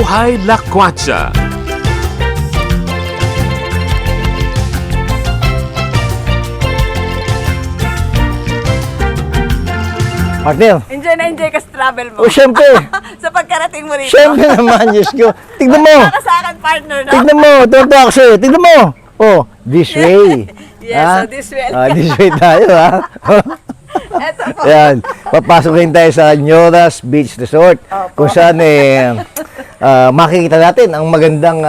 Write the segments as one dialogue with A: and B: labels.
A: Buhay Lakwatsa.
B: Partner,
C: Enjoy na enjoy ka sa travel mo.
B: o syempre,
C: Sa pagkarating mo rito.
B: syempre naman, Diyos ko. Tignan mo,
C: Para sa akin, partner, no?
B: tignan mo, tuwa ako sa'yo, tignan mo. Oh, this way.
C: Yes, so this way.
B: This way tayo, ha?
C: Eto po.
B: Ayan, papasok rin tayo sa Nyoras Beach Resort. Kung saan makikita natin ang magandang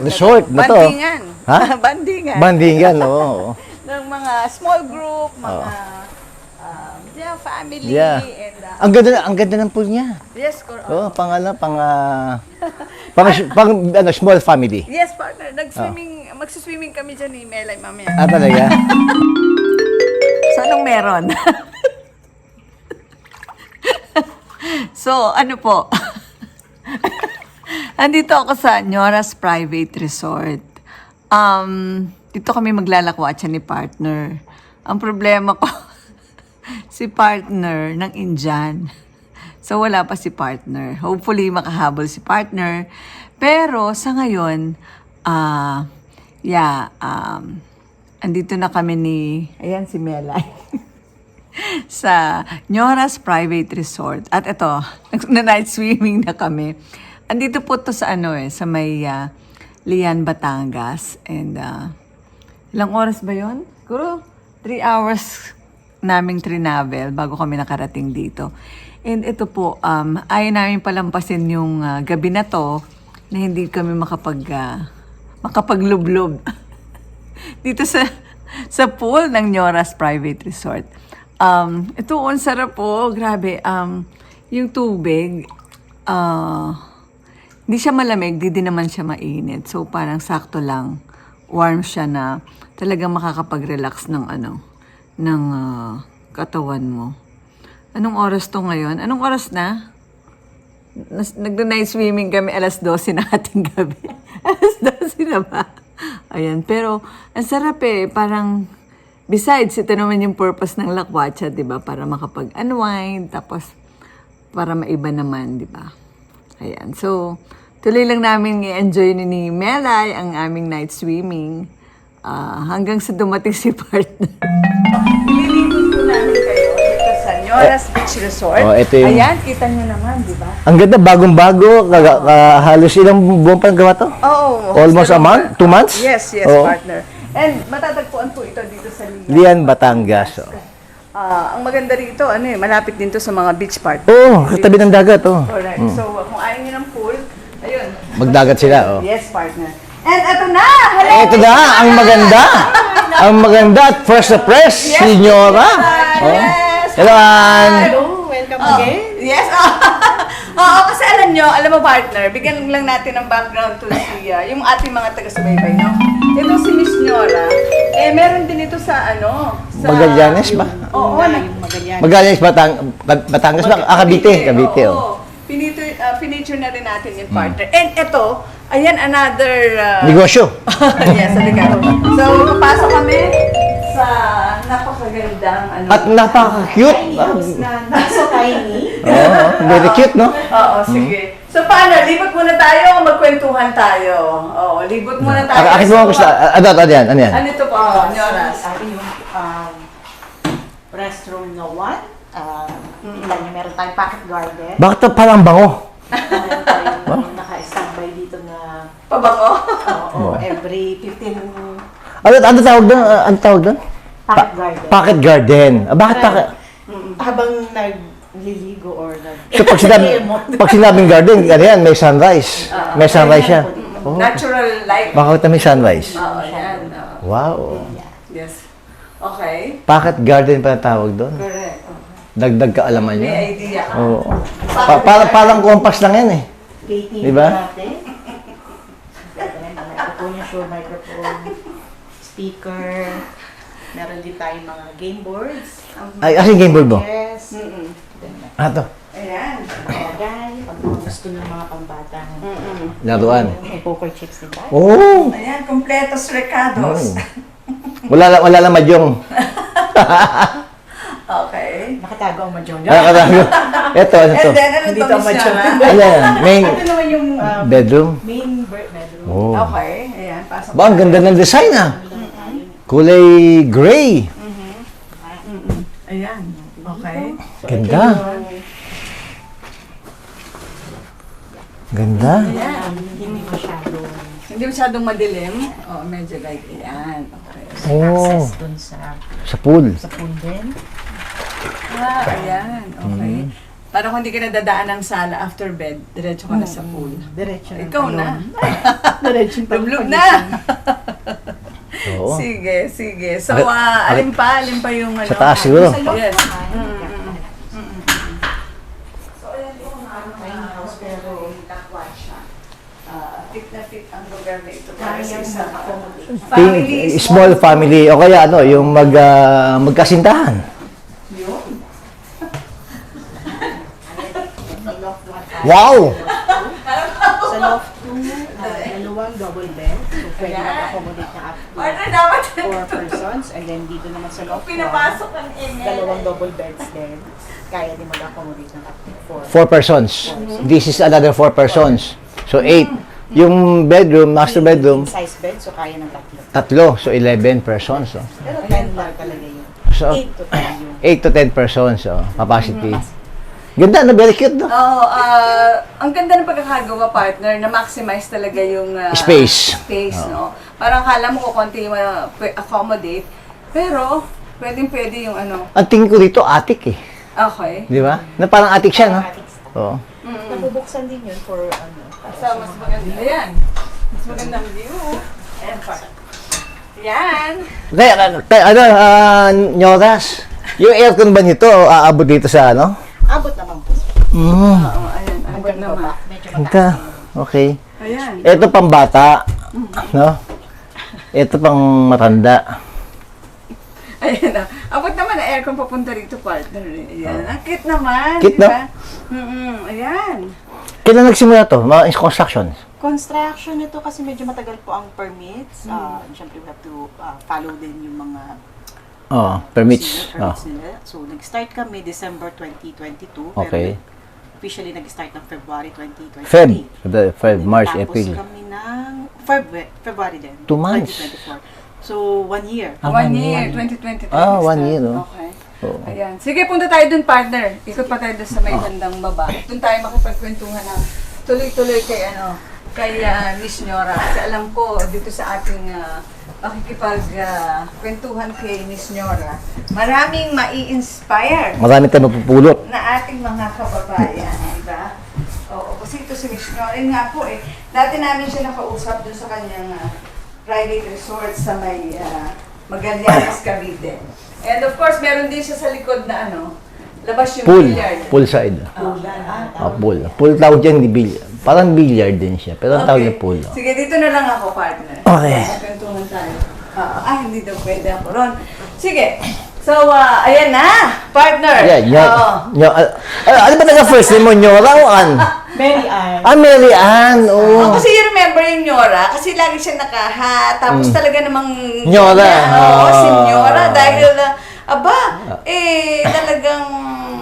B: resort na to.
C: Bandingan.
B: Ha?
C: Bandingan.
B: Bandingan, oo.
C: Ng mga small group, mga family.
B: Yeah.
C: And,
B: Ang ganda ng pool niya.
C: yes, correct.
B: Oh, pang small family.
C: Yes, partner. Magsiswimming kami dyan ni Melay mamaya.
B: Talaga?
C: So, anong meron? So, ano po? Andito ako sa Nyoras Private Resort. Dito kami maglalakwatsa ni partner. Ang problema ko, si partner ng Indian. So, wala pa si partner. Hopefully, makahabol si partner. Pero, sa ngayon, andito na kami ayan si Melay, sa Nyoras Private Resort. At ito, na-night swimming na kami. Andito po to sa sa may Lian, Batangas. And, ilang oras ba yun? Siguro, 3 hours naming trinavel bago kami nakarating dito. And ito po, ayaw namin palampasin yung gabi na to na hindi kami makapaglublob dito sa pool ng Nyoras Private Resort. Ito, ang sarap po. Grabe. Yung tubig, hindi siya malamig, di din naman siya mainit. So, parang sakto lang. Warm siya na talagang makakapag-relax ng katawan mo. Anong oras to ngayon? Anong oras na? Nag-night swimming kami alas 12 na ating gabi. Alas 12 na ba? Ayan. Pero, ang sarap parang, besides, ito naman yung purpose ng lakwatsa, di ba? Para makapag-unwind, tapos, para maiba naman, di ba? Ayan. So, tuloy lang namin i-enjoy ni Melay ang aming night swimming. Hanggang sa dumating si partner. Ililibot po namin kayo dito sa Nyoras Beach Resort.
B: Ito yung...
C: Ayan, kita nyo naman, di ba?
B: Ang ganda, bagong-bago. Halos ilang buwan pa gawa to?
C: Oo.
B: Almost a month? 2 months?
C: Yes,
B: Oo.
C: partner. And matatagpuan po ito dito sa
B: Lian, Batangas.
C: Ang maganda rito, malapit din to sa mga beach park.
B: Katabi ng dagat.
C: Correct. So, kung ayaw nyo ng pool, ayun.
B: Magdagat sila.
C: Yes, partner. And eto na! Hello!
B: Ito na, ang maganda. Ang maganda at first the press, si Nyora.
C: Yes!
B: Hello, Ann.
C: Hello, welcome again. Yes. Oo, kasi alam mo partner, bigyan lang natin ng background to yung ating mga taga-subaybay, no? Ito si Miss Nyora. Meron din ito sa sa...
B: Magallanes ba?
C: Oo,
B: Magallanes, Batangas ba? Cavite. Cavite,
C: Oo. Finiture na rin natin yung partner. And ito, ayan, another...
B: Negosyo.
C: Yes, halika. So, papasok kami sa napakagandang
B: At napaka-cute.
C: So tiny.
B: Very cute, no?
C: Oo, sige. So, paano? Libot muna tayo o magkwentuhan tayo? Oo, libot muna tayo.
B: Akin mo gusto. Ano yan?
C: Ano ito po, Nyoras?
D: Yung restroom na 1. Kita niyo, meron tayong pocket garden.
B: Bakit parang bango?
D: Meron tayong naka-standby dito na
C: Pabango?
D: every 15
B: Ano tawag doon? Ano tawag doon?
D: pocket garden.
B: Pocket garden. Bakit pocket?
D: Habang nagliligo or
B: So pag sinabing garden, ano yan, may sunrise. May sunrise siya.
C: Natural light.
B: Bakit may sunrise?
C: Oo, yan.
B: Wow.
C: Yes. Okay.
B: Pocket garden pa tawag doon.
C: Correct.
B: Dagdag kaalaman niyo.
C: May idea ka.
B: Oo. Parang compass lang yan eh.
D: KTV
B: Diba?
D: natin. Ito po yung show microphone, speaker. Meron din tayong mga game boards.
B: Ay, asin game board mo?
D: Yes.
B: To.
C: Ayan.
D: Bagay. Pag gusto ng mga pambatang.
B: Laruan.
D: May poker chips din tayo.
B: Oh!
C: Ayan, kompletos recados.
B: Wala lang madyong.
C: Okay.
D: Nakatago ang mahjong.
B: Nakatago. Ito, ano to?
C: And then, ano
D: Hindi
C: to,
D: to
C: Miss
D: mature.
C: Yara?
B: Ayan, main
D: Ito naman yung
B: bedroom.
D: main bedroom.
B: Oh.
C: Okay, ayan, pasok.
B: Ba, ang ganda ng design ah. Kulay gray.
C: Ayan, okay.
B: Ganda. Ganda.
C: Ayan.
D: Hindi masyado
C: Hindi masyadong madilim. Oh, medyo like, ayan. Okay.
B: Oh,
D: access dun sa
B: pool.
D: pool din.
C: Ah, ayan. Okay. Para kung hindi ka nadadaan ng sala after bed, diretso ka na sa pool.
D: Diretso ng
C: Ikaw
D: talon.
C: na.
D: Diretso ng
C: Lublog
D: pagising.
C: na.
B: Oo.
C: Sige, sige. So,
B: Ari-
C: alin pa yung ano?
B: Sa taas siguro.
D: Sa loob
C: Yes.
D: naman.
C: So, ayan po tiny house pero lakwa siya. Fit na fit ang lugar na ito para sa isang family.
B: Small family. O kaya ano, yung magkasintahan.
C: Yun.
B: Wow!
D: Sa loft 2, dalawang double bed. So, pwede mag-accommodate na up to
C: Partner, dapat
D: 4 persons. And then dito naman sa loft 1,
C: pinapasok ng email.
D: dalawang double beds din. Kaya din mag-accommodate ng up to
B: 4
D: 4.
B: persons. This is another 4 persons. So 8. Yung bedroom, master bedroom,
D: Size bed, so kaya ng tatlo.
B: 3. So 11 persons. Oh.
D: Pero 10 lang talaga yun.
B: So
D: 8 to 10 yung
B: 8 to 10 persons. Oh, capacity. Ganda na, very cute, no?
C: Oo, ang ganda ng pagkakagawa, partner, na maximize talaga yung
B: Space.
C: space, no? Parang kala mo ko konti accommodate, pero pwede yung ano.
B: Ang tingin ko dito, attic eh.
C: Okay.
B: Di ba? Na parang attic siya, no?
D: attic style.
B: Oo.
D: Nabubuksan din yun for ano.
C: So, mas maganda. Ayan. Mas magandang view. Ayan pa. Yan.
B: Kaya ano, Nyoras, yung aircon ba nito, aabot dito sa ano?
D: Abot naman po.
B: Mm.
C: Oo, ayan. Ang
D: Hanggang
C: ganda
D: baba.
C: naman.
D: Medyo
B: Ganda.
D: mataas.
B: Okay.
C: Ayan.
B: Ito pang bata, no? Ito pang matanda.
C: Ayan na. Abot naman na aircon papunta rito, partner. Ayan. Ang cute naman.
B: Cute,
C: di
B: no?
C: ba? Ayan.
B: Kailan nagsimula to? Mga construction?
D: Construction nito kasi medyo matagal po ang permits. Siyempre we have to follow din yung mga
B: Oo, permits. Oh.
D: permits nila. So nag-start kami December 2022.
B: Okay.
D: Pero officially nag-start ng February 2023.
B: Feb, March,
D: Tapos
B: April.
D: kami ng February din.
B: 2 months.
D: 2024. So 1 year.
C: 1 year, 2023.
B: Ah, 1 year, no?
C: Okay.
B: Oo.
C: Ayan. Sige, punta tayo dun, partner. Ikot pa tayo dun sa may bandang baba. Doon tayo makipagkwentuhan ng tuloy-tuloy kay Miss Nyora. Kasi alam ko, dito sa ating makikipagkwentuhan kay Miss Nyora, maraming mai-inspire
B: Marami tayong mapupulot.
C: na ating mga kababayan, di ba? Oo, kasi ito si Miss Nyora. Yun nga po dati namin siya nakausap dun sa kanyang private resort sa may Magallanes, Cavite. And of course, meron din siya sa likod na labas yung
B: Pool.
C: billiard.
B: Poolside. Pool. Pool tawag dyan, di billiard. Parang billiard din siya. Pero ang tawag niya pool. Oh.
C: Sige, dito na lang ako, partner.
B: Okay.
C: Kwentuhan tayo. Hindi daw pwede ako ron. Sige. So, ayan na, partner.
B: Yeah,
C: Oo.
B: ano ba naga first name mo? Nyora o Ann?
D: Mary Ann.
B: Mary Ann.
C: Oh,
B: Oh.
C: kasi you remember yung Nyora, kasi lagi siya nakahat, tapos talaga namang
B: Nyora.
C: Oo, si
B: Ah.
C: Nyora, dahil talagang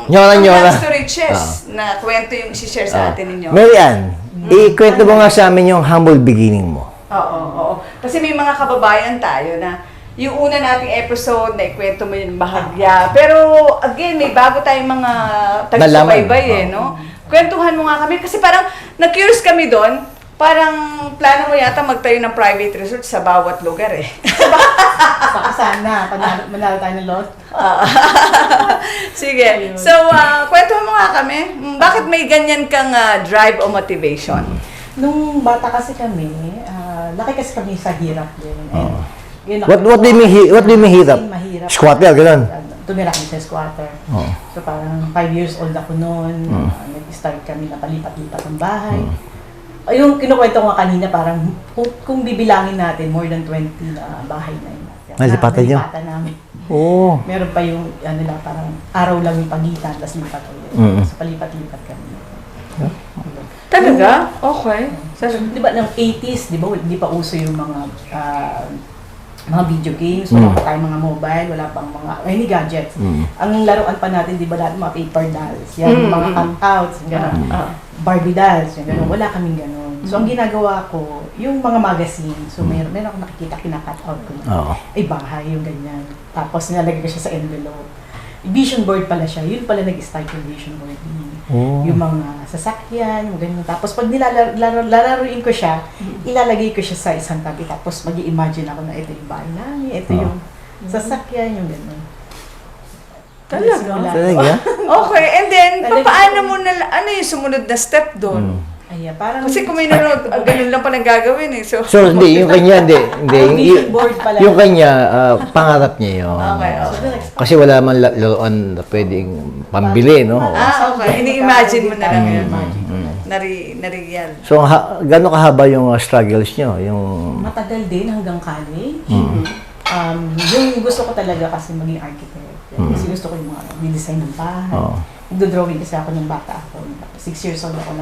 B: Nyora,
C: ang
B: Nyora.
C: rags to riches na kwento yung isi-share sa atin ni Nyora.
B: Mary Ann, ikwento mo nga sa amin yung humble beginning mo.
C: Oo. Kasi may mga kababayan tayo na yung una nating episode na ikwento mo yung bahagya. Pero again, may bago tayong mga taga-subaybay no? Kwentuhan mo nga kami kasi parang na-curious kami doon. Parang plano mo yata magtayo ng private resort sa bawat lugar
D: Baka sana, manalo tayo ng lot.
C: Sige. So, kwentuhan mo nga kami. Bakit may ganyan kang drive o motivation?
D: Nung bata kasi kami, laki kasi kami sa hirap din. And,
B: What do you mean hirap?
D: Mahirap.
B: Squatter, ganun.
D: Tumira kami sa squatter.
B: Oo.
D: So parang 5 years old ako noon. Nag-start kami na palipat-lipat ng bahay. Yung kinukwento ko nga kanina, parang kung bibilangin natin, more than 20 na bahay na yun.
B: Nalipatan niyo?
D: Nalipatan namin.
B: Oo.
D: Meron pa yung, parang araw lang yung pagitan, tapos lipat ulit. So palipat-lipat kami.
C: Talaga? Okay.
D: Di ba, ng 80s, di ba, di pa uso yung mga mga video games, wala pa tayong mga mobile, wala pang mga, any gadgets. Ang laruan pa natin, di ba lahat mga paper dolls, yan, mga cutouts, gano'n, Barbie dolls, yung gano'n, wala kaming gano'n. So, ang ginagawa ko, yung mga magazine, so meron ako nakikita, kina-cutout ko na, ay bahay, yung ganyan. Tapos, nilalagay ko siya sa envelope. Vision board pala siya, yun pala nag-start yung vision board. Yung mga sasakyan, yung ganyan. Tapos pag lalaruin ko siya, ilalagay ko siya sa isang tabi. Tapos mag-i-imagine ako na ito yung bahay namin, ito yung sasakyan, yung ganyan.
C: Talaga?
B: Talaga?
C: Okay, and then, paano mo na, ano yung sumunod na step doon?
D: Ay, parang...
C: Kasi kung may nanonood, ganun lang palang gagawin eh. So,
B: Hindi, yung kanya, hindi.
D: Ang vision board pala.
B: Yung kanya, pangarap niya yun.
C: Okay,
D: So, the next
B: Kasi wala man laruan na pwedeng pambili, no?
C: okay. Ini-imagine mo na lang yun.
B: Mm.
C: Nariyan.
B: So, gano'ng kahaba yung struggles nyo? Yung...
D: matagal din hanggang college. Yung gusto ko talaga kasi maging architect. Kasi gusto ko yung mga design ng bahay. Nagdo-drawing kasi ako nung bata ako. 6 years old ako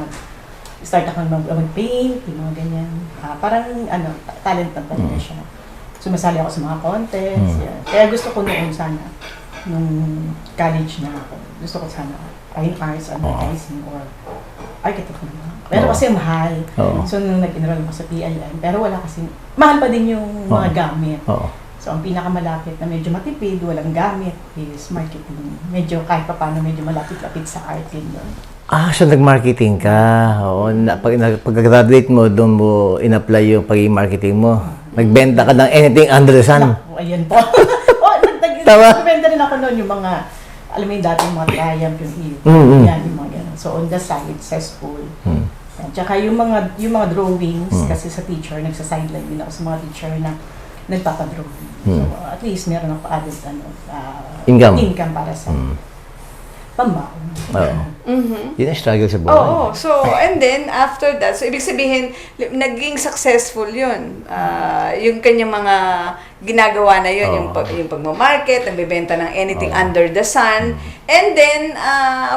D: start ako mag-paint, yung mga ganyan. Parang talent na talaga siya. Sumasali ako sa mga contests. Yan. Kaya gusto ko noon sana, nung college na ako, gusto ko sana fine arts, advertising, or architect naman. Pero kasi mahal. So, nung nag-enroll ako sa PLN, pero wala kasi, mahal pa din yung mga gamit. So, ang pinakamalapit na medyo matipid, walang gamit, is marketing. Medyo kahit pa paano, medyo malapit-lapit sa art din doon.
B: So nag-marketing ka. Oo, pag-graduate mo, doon mo in-apply yung pagiging marketing mo. Nagbenta ka ng anything under the sun.
D: Ayan po. Nagbenta rin ako noon yung mga, alam mo yung dating mga Triumph, yung yan, yung mga ganun. So, on the side, cesspool. At saka yung mga drawings, kasi sa teacher, nagsa-sideline din ako sa mga teacher na nagpapadrawing. So, at least meron ako added income para sa pambaon.
B: Yun ang struggle sa buhay.
C: So, and then, after that, so ibig sabihin, naging successful yun. Yung kanyang mga ginagawa na yun, yung pagmamarket, nagbebenta ng anything under the sun. And then,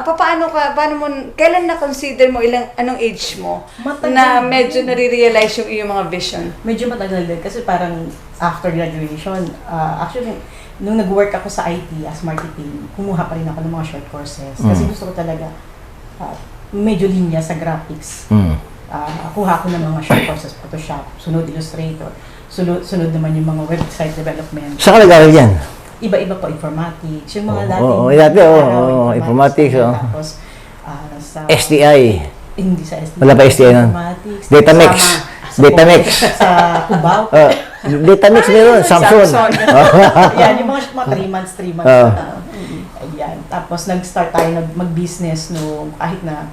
C: paano mo, kailan na-consider mo, anong age mo, na medyo nare-realize yung iyong mga vision?
D: Medyo matagal din, kasi parang after graduation, actually, nung nag-work ako sa IT as marketing, kumuha pa rin ako ng mga short courses. Kasi gusto ko talaga medyo linya sa graphics. Kuha ko ng mga short courses, Photoshop, sunod Illustrator, sunod naman yung mga website development.
B: Saan ka nag-aaral yan?
D: Iba-iba po, informatics. Yung mga
B: informatics.
D: Tapos, sa...
B: STI.
D: Hindi sa STI.
B: Wala pa STI nun?
D: Informatics.
B: Datamix. Datamix.
D: Sa Cubao.
B: Datamix meron, Samsung.
D: Yan, yung mga 3 months. Ayan. Tapos nag-start tayo mag-business no, kahit na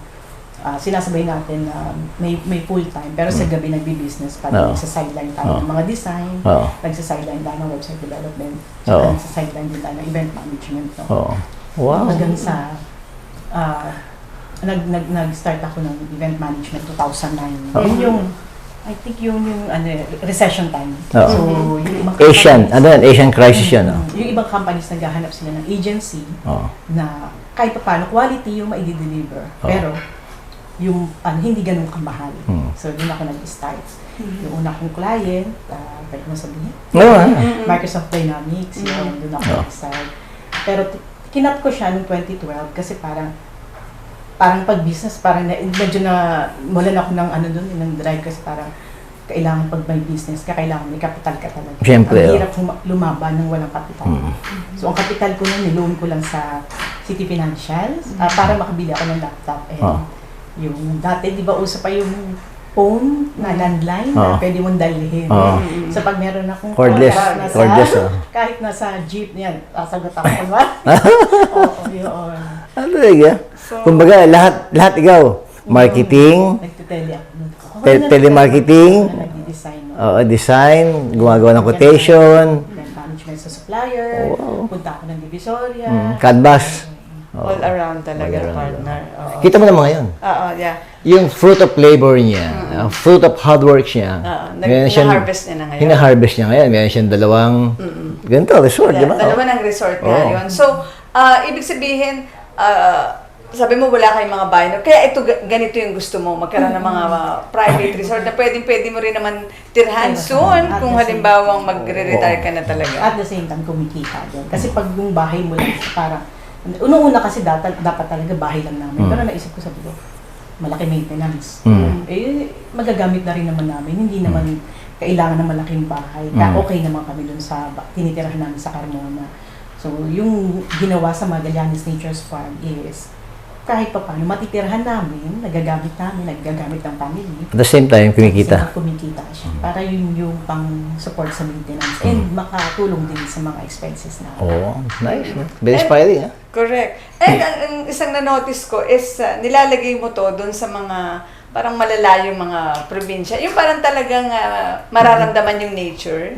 D: sinasabay natin na may full-time, pero sa gabi nagbi-business pa rin. Nagsa-sideline tayo ng mga design, nagsa-sideline tayo ng website development, nagsa-sideline din tayo ng event management. No?
B: Wow.
D: Hanggang sa nag-start ako ng event management 2009. Yun yung I think yung recession time. So, yung ibang
B: Asian crisis yan.
D: Yung ibang companies naghahanap sila ng agency na kahit pa paano quality yung ma-deliver. Pero yung hindi ganun kamahal. So, doon ako nag-start. Yung una kong client, pwede mo sabihin? Microsoft Dynamics. Doon ako nag-start. Pero kinat ko siya noong 2012 kasi parang pag-business, parang medyo na wala na ako ng drive kasi parang kailangan pag may business ka, kailangan may capital ka talaga.
B: Siyempre.
D: Ang hirap lumaban ng walang capital. So, ang capital ko nun, niloan ko lang sa City Financials para makabili ako ng laptop. And yung dati, di ba, uso pa yung phone na landline na pwede mong dalhin. So, pag meron akong
B: cordless.
D: Kahit nasa jeep niyan, sasagot ako. Yun.
B: Ano talaga? Kumbaga, lahat ikaw. Marketing, telemarketing, design, gumagawa ng quotation,
D: management sa supplier, punta ako ng Divisoria.
B: Canvas.
C: All around talaga, partner.
B: Kita mo naman ngayon.
C: Yeah.
B: Yung fruit of labor niya, fruit of hard work niya.
C: Na-harvest niya na ngayon.
B: Hina-harvest niya ngayon. Meron siyang dalawang, ganito, resort, di ba?
C: Dalawa ng resort nga yun. So, ibig sabihin, sabi mo wala kayong mga bahay, no? Kaya ito, ganito yung gusto mo, magkaroon ng mga private resort na pwede mo rin naman tirhan soon kung halimbawang magre-retire ka na talaga.
D: At the same time, kumikita din. Kasi pag yung bahay mo lang, parang, unang-una kasi dapat talaga bahay lang namin. Pero naisip ko, sabi ko, malaki maintenance. Magagamit na rin naman namin. Hindi naman kailangan ng malaking bahay. Kaya okay naman kami dun sa tinitirahan namin sa Carmona. So, yung ginawa sa Magallanes Nature's Farm is kahit pa paano, matitirahan namin, nagagamit ng family.
B: At the same time, kumikita.
D: Kumikita siya. Para yun yung pang-support sa maintenance and makatulong din sa mga expenses na.
B: Oh, nice. Very inspiring, ha?
C: Correct. And ang isang na-notice ko is nilalagay mo to doon sa mga parang malalayong mga probinsya. Yung parang talagang mararamdaman yung nature.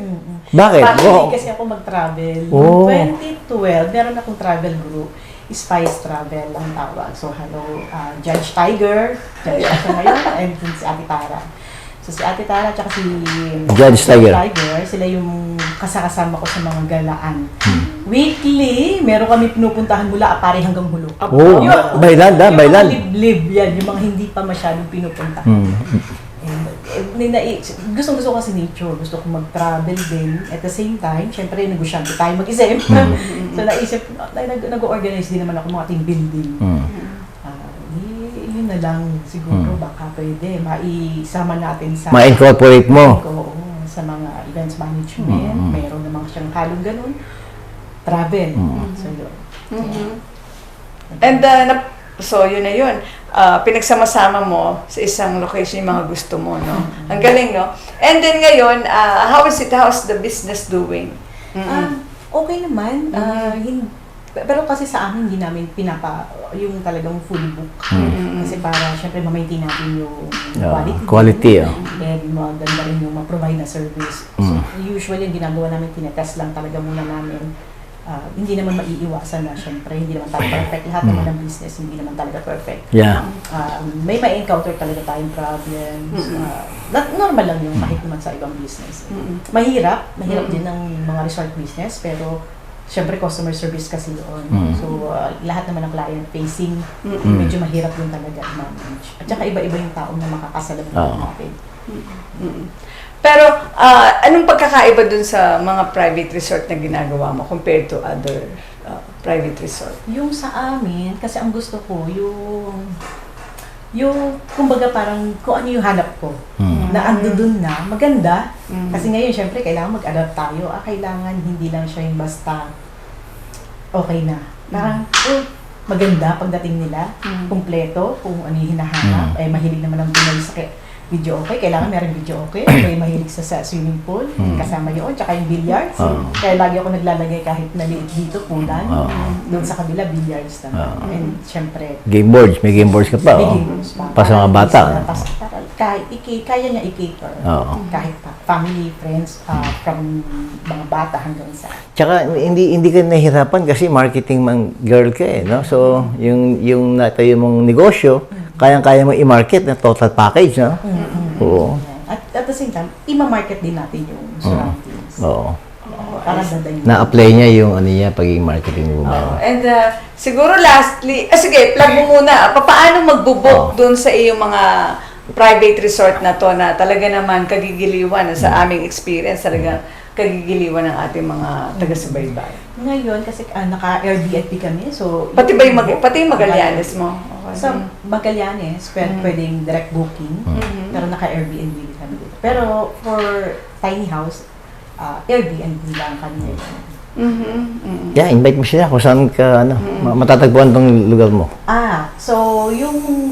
B: Bakit?
D: Actually, kasi ako mag-travel.
B: Oh.
D: 2012, meron akong travel group. Spice Travel ang tawag. So, hello, Judge Tiger. Judge ako ngayon. And si Ate Tara. So, si Ate Tara at si
B: Judge Tiger.
D: Sila yung kasakasama ko sa mga galaan. Weekly, meron kami pinupuntahan mula Apari hanggang Hulo.
B: Oh, baylan.
D: Yung mga liblib yan, yung mga hindi pa masyadong pinupuntahan. Gusto ko kasi nature. Gusto ko mag-travel din. At the same time, syempre, negosyante tayo mag-isip. So, naisip, nag-organize din naman ako mga team building. Yun na lang, siguro, baka pwede. Maisama natin sa...
B: Ma-incorporate mo.
D: Sa mga events management. Mayroon namang siyang halong ganun. Travel. So, yun.
C: And, so, yun na yun. Pinagsama-sama mo sa isang location yung mga gusto mo, no? Ang galing, no? And then ngayon, how's the business doing?
D: Okay naman. Pero kasi sa amin, hindi namin yung talagang fully book. Kasi para, syempre, ma-maintain natin yung quality. And maganda rin yung ma-provide na service. So, usually, yung ginagawa namin, tinetest lang talaga muna namin. Hindi naman maiiwasan na, syempre, hindi naman tayo perfect. Lahat naman ng business, hindi naman talaga perfect.
B: Yeah.
D: May ma-encounter talaga tayong problems. Normal lang yung kahit naman sa ibang business. Mahirap din ang mga resort business, pero syempre, customer service kasi doon. So, lahat naman ng client facing, medyo mahirap din talaga i-manage. At saka iba-iba yung tao na makakasalamuhan natin.
C: Pero, anong pagkakaiba dun sa mga private resort na ginagawa mo compared to other private resort?
D: Yung sa amin, kasi ang gusto ko, kumbaga parang kung ano yung hanap ko, na ando dun na, maganda. Kasi ngayon, syempre, kailangan mag-adapt tayo. Kailangan hindi lang siya yung basta okay na. Parang, maganda pagdating nila, kumpleto, kung ano yung hinahanap. Mahilig naman ang Pinoy sa video okay. Kailangan meron video okay. May mahilig sa swimming pool, kasama yun, tsaka yung billiards. Kaya lagi ako naglalagay kahit maliit dito, pulan. Doon sa kabila, billiards naman. And syempre,
B: Game boards. May game boards ka pa.
D: may games pa.
B: Pa sa mga bata.
D: Kaya niya i-cater. Kahit pa, family, friends, from mga bata hanggang sa...
B: Tsaka hindi ka nahihirapan kasi marketing girl ka eh, no? So, yung natayo mong negosyo, kayang-kaya mo i-market na total package, no? Oo.
D: At the same time, i-market din natin yung surroundings.
B: Oo.
D: Para dadayin.
B: Na-apply niya yung pagiging marketing mo.
C: And siguro lastly, sige, plug mo muna. Paano magbubook dun sa iyong mga private resort na to na talaga naman kagigiliwan sa aming experience, talaga kagigiliwan ng ating mga taga-subaybay.
D: Ngayon, kasi naka-Airbnb kami, so...
C: Pati yung Magallanes mo? Okay.
D: Sa Magallanes, pwedeng direct booking, pero naka-Airbnb kami dito. Pero for tiny house, Airbnb lang kami.
B: Yeah, invite mo siya kung saan ka, matatagpuan tong lugar mo.
D: So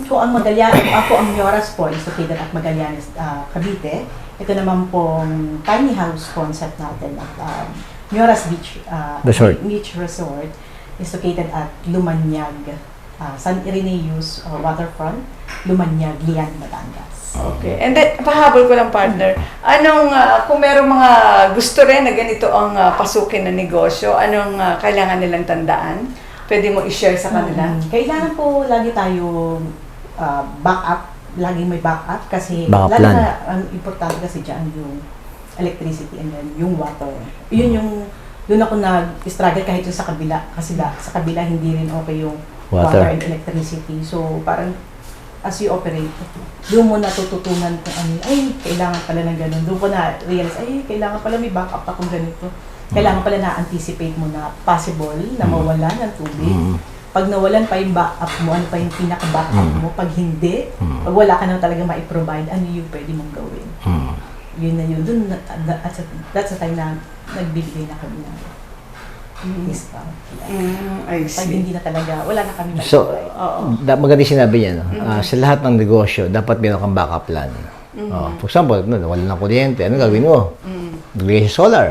D: kung ang Magallanes, ako ang Mioras po is located at Magallanes, Cavite. Ito naman pong tiny house concept natin at Mioras Beach Resort is located at Lumanyag, San Irenaeus Waterfront, Lumanyag, Lian, Batangas.
C: Okay. And then, pahabol ko lang, partner. Kung merong mga gusto rin na ganito ang pasukin na negosyo, anong kailangan nilang tandaan? Pwede mo i-share sa kanila?
D: Kailangan po lagi tayo backup, laging may backup kasi
B: Backup
D: lalo
B: plan.
D: na ang importante kasi dyan yung electricity and then yung water. Yun yung doon ako nag-struggle kahit yung sa kabila kasi sa kabila hindi rin okay yung
B: Water.
D: water and electricity. So, parang as you operate, doon mo natututunan kung ano, ay, kailangan pala ng ganun. Doon ko na-realize, ay, kailangan pala may backup akong ganito. Kailangan pala na-anticipate mo na possible na mawala ng tubig. Pag nawalan pa yung backup mo, ano pa yung pinaka-backup mo? Pag hindi, pag wala ka na talaga ma-provide, ano yung pwede mong gawin? Yun na yun. Doon, that's the time na nagbibigay na kami ng discount.
C: I
D: Pag hindi na talaga, wala na kami
B: So,
D: ma-provide.
B: maganda yung sinabi niya, no? Sa lahat ng negosyo, dapat meron kang backup plan. For example, wala ng kuryente, ano gagawin mo? Naglagay sa solar,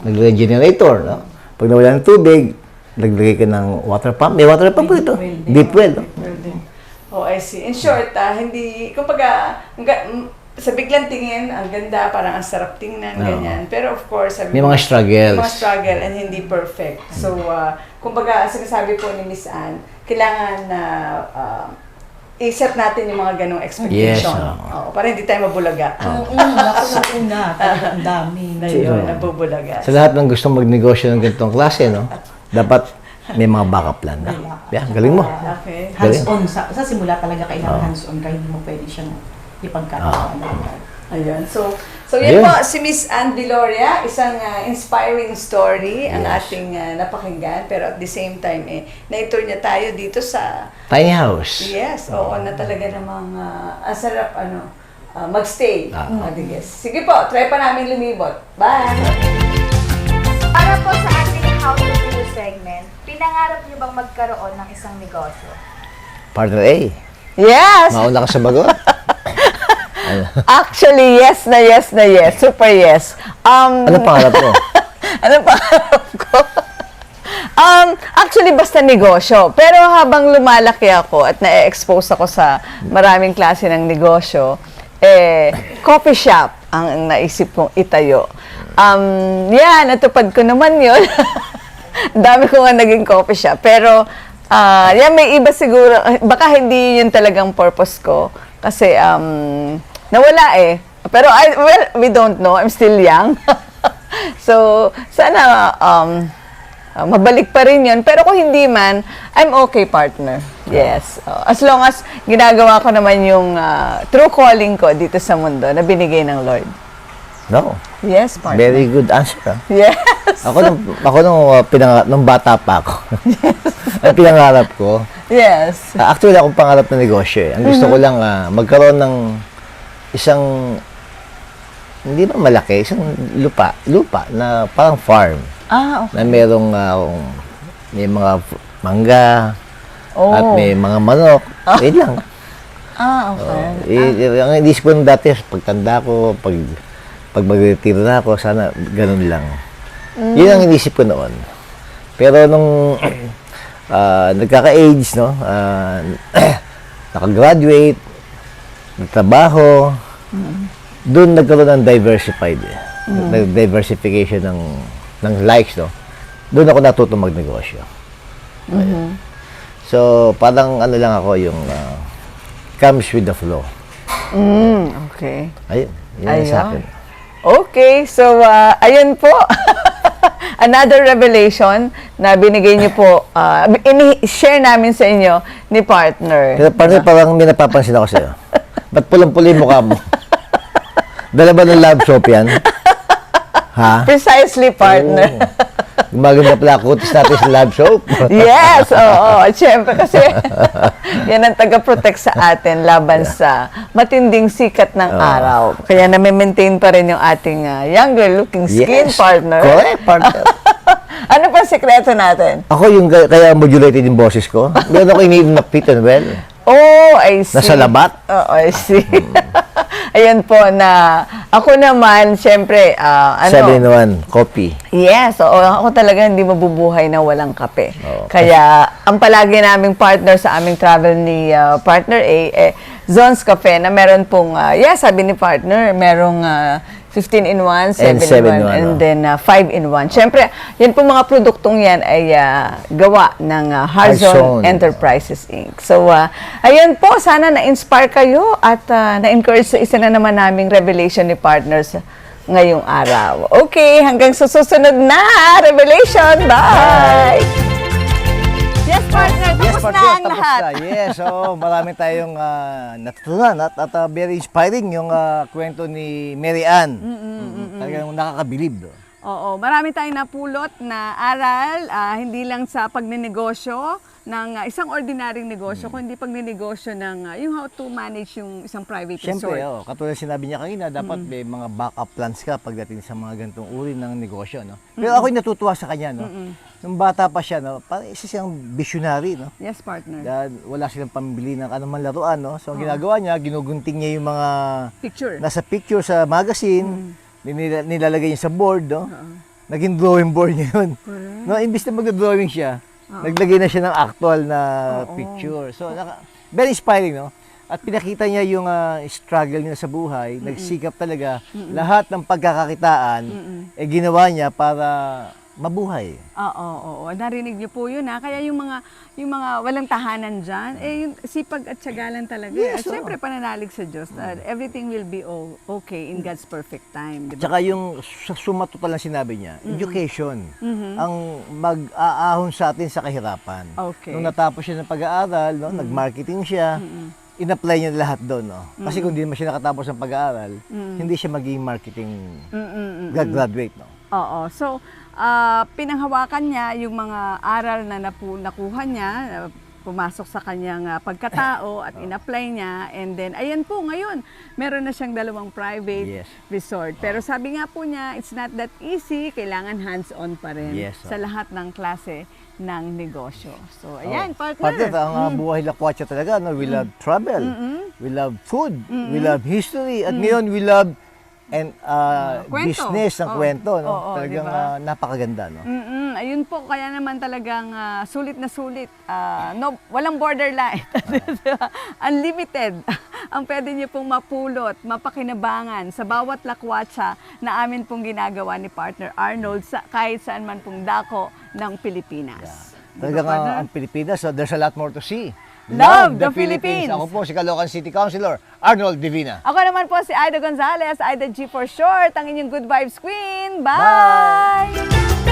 B: naglagay ng generator. No? Pag nawala ng tubig, naglagay ka ng water pump. May water pump po ito. Deep well. No?
C: Oh, I see. In short, hindi, kumbaga, sa biglang tingin, ang ganda, parang ang sarap tingnan, ganyan. Pero of course,
B: May mga struggles.
C: May mga struggle and hindi perfect. So, kumbaga, sinasabi po ni Miss Ann, kailangan na i-set natin yung mga ganong expectation.
B: Yes,
C: para hindi tayo mabulaga.
D: Una, talaga ang dami.
C: Na yun, nabubulaga.
B: Sa lahat ng gustong magnegosyo ng ganitong klase, no? Dapat may mga backup plan na. Yeah, galing mo.
C: Okay.
D: Hands-on. Sa simula talaga kailangan hands-on. Kaya hindi mo pwede siyang ipagkataon.
C: Ayun. So yan po, si Miss Ann Viloria, isang inspiring story ang ating napakinggan. Pero at the same time, na-tour niya tayo dito sa
B: Tiny house.
C: yes, oo, na talaga namang ang sarap, magstay. Sige po, try pa namin lumibot. Bye!
A: Para po sa ating How to Do segment, pinangarap niyo bang magkaroon ng isang negosyo?
B: Partner A.
C: Yes!
B: Mauna ka sa bagot.
C: Actually, yes na yes na yes. Super yes.
B: Ano pangarap mo?
C: Ano pangarap ko? Actually, basta negosyo. Pero habang lumalaki ako at na-expose ako sa maraming klase ng negosyo, coffee shop ang naisip kong itayo. Natupad ko naman yun. Dami ko nga naging coffee shop. Pero, may iba siguro, baka hindi yun talagang purpose ko. Kasi, nawala eh. Pero, we don't know. I'm still young. So, sana, mabalik pa rin yun. Pero kung hindi man, I'm okay, partner. Yes. As long as ginagawa ko naman yung true calling ko dito sa mundo na binigay ng Lord.
B: No.
C: Yes, partner.
B: Very good answer.
C: Yes.
B: Ako nung bata pa ako. Ang pinangarap ko,
C: Yes.
B: actually akong pangarap na negosyo eh. Ang gusto ko lang magkaroon ng isang hindi ba malaki, isang lupa na parang farm
C: Okay.
B: na merong may mga mangga at may mga manok. Yun lang.
C: Okay.
B: Ang inisip ko nung dati, pagtanda ko, pag mag-retiro na ako, sana ganun lang. Yun ang inisip ko noon. Pero nung nagkaka-age, no, nakagraduate, nagtrabaho, doon nagkaroon ng diversified, diversification ng likes, no. Doon ako natutong magnegosyo. So, parang ano lang ako, yung comes with the flow.
C: Okay.
B: Ayun, yun sa akin.
C: Okay, so ayun po. Another revelation na binigay niyo po, share namin sa inyo ni partner.
B: Pero parang may napapansin ako sa'yo. Ba't pulang-pula yung mukha mo? Dala ba ng love soap yan? Ha?
C: Precisely, partner.
B: Gumaganda pala kutis natin sa love soap.
C: Yes, oo. Siyempre kasi yan ang taga-protect sa atin laban sa matinding sikat ng araw. Kaya na-maintain pa rin yung ating younger looking skin,
B: Yes,
C: partner.
B: correct, partner.
C: Ano pa sekreto natin?
B: Ako yung kaya modulated yung boses ko. Meron ako iniinom na fit and well.
C: Oh, I see.
B: Nasa labat?
C: Oo, I see. Ayan po na ako naman, siyempre,
B: 7-in-1, coffee.
C: Yes, oo. Ako talaga hindi mabubuhay na walang kape. Kaya, ang palagi naming partner sa aming travel ni Partner A, Zon's Cafe, na meron pong, sabi ni partner, merong 15-in-1, 7-in-1, and then 5-in-1. Siyempre, yan pong mga produktong yan ay gawa ng Harzon Enterprises Inc. So, ayun po, sana na-inspire kayo at na-encourage sa isa na naman naming revelation ni partners ngayong araw. Okay, hanggang sa susunod na revelation. Bye! Yan. Yes, partner. Tapos na
B: partner,
C: ang
B: tapos
C: lahat.
B: na. Yes, so marami tayong natutunan at very inspiring yung kwento ni Mary Ann. Talagang nakakabilib. No?
C: Oo, marami tayong napulot na aral, hindi lang sa pagnenegosyo ng isang ordinaryong negosyo, kundi pagnenegosyo ng yung how to manage yung isang private
B: Siyempre,
C: resort.
B: katulad sinabi niya kanina, dapat may mga backup plans ka pagdating sa mga ganitong uri ng negosyo. No? Pero ako'y natutuwa sa kanya. No? Nung bata pa siya, no? Parang isa siyang visionary. No?
C: Yes, partner.
B: Dahil wala silang pambili ng anumang laruan. No? So ang ginagawa niya, ginugunting niya yung mga
C: Picture.
B: nasa picture sa magazine, nilalagay niya sa board. No? Naging drawing board niya yun. No, imbis na mag-drawing siya, naglagay na siya ng actual na picture. So, very inspiring, no? At pinakita niya yung struggle niya sa buhay, nagsikap talaga, lahat ng pagkakakitaan, ginawa niya para mabuhay.
C: Oo. Narinig niyo po yun ha. Kaya yung mga walang tahanan dyan, yung sipag at siyagalan talaga.
B: Yes,
C: At syempre pananalig sa Diyos. Everything will be okay in God's perfect time. Diba?
B: Tsaka yung sumato lang sinabi niya, education, ang mag-aahon sa atin sa kahirapan.
C: Okay.
B: Nung natapos siya ng pag-aaral, no, nag-marketing siya, in-apply niya lahat doon. No? Kasi kung di naman siya nakatapos ng pag-aaral, hindi siya maging marketing graduate. No?
C: Oo. So, pinanghawakan niya yung mga aral na nakuha niya, pumasok sa kanyang pagkatao at in-apply niya. And then, ayan po, ngayon, meron na siyang 2 private resort. Pero sabi nga po niya, it's not that easy. Kailangan hands-on pa rin sa lahat ng klase ng negosyo. So, ayan, partner.
B: Partner, ang buhay lakwatsa talaga. No? We love travel, we love food, we love history, at ngayon we love
C: Kwento.
B: business ng kwento. No?
C: Oo,
B: Talagang
C: diba?
B: napakaganda. No?
C: Ayun po, kaya naman talagang sulit na sulit. Walang borderline. Unlimited ang pwede niyo pong mapulot, mapakinabangan sa bawat lakwatsa na amin pong ginagawa ni Partner Arnold kahit saan man pong dako ng Pilipinas.
B: Talagang ang Pilipinas, so there's a lot more to see.
C: Love the Philippines!
B: Ako po si Caloocan City Councilor Arnold Divina.
C: Ako naman po si Aida Gonzalez, Aida G for short, ang inyong Good Vibes Queen. Bye!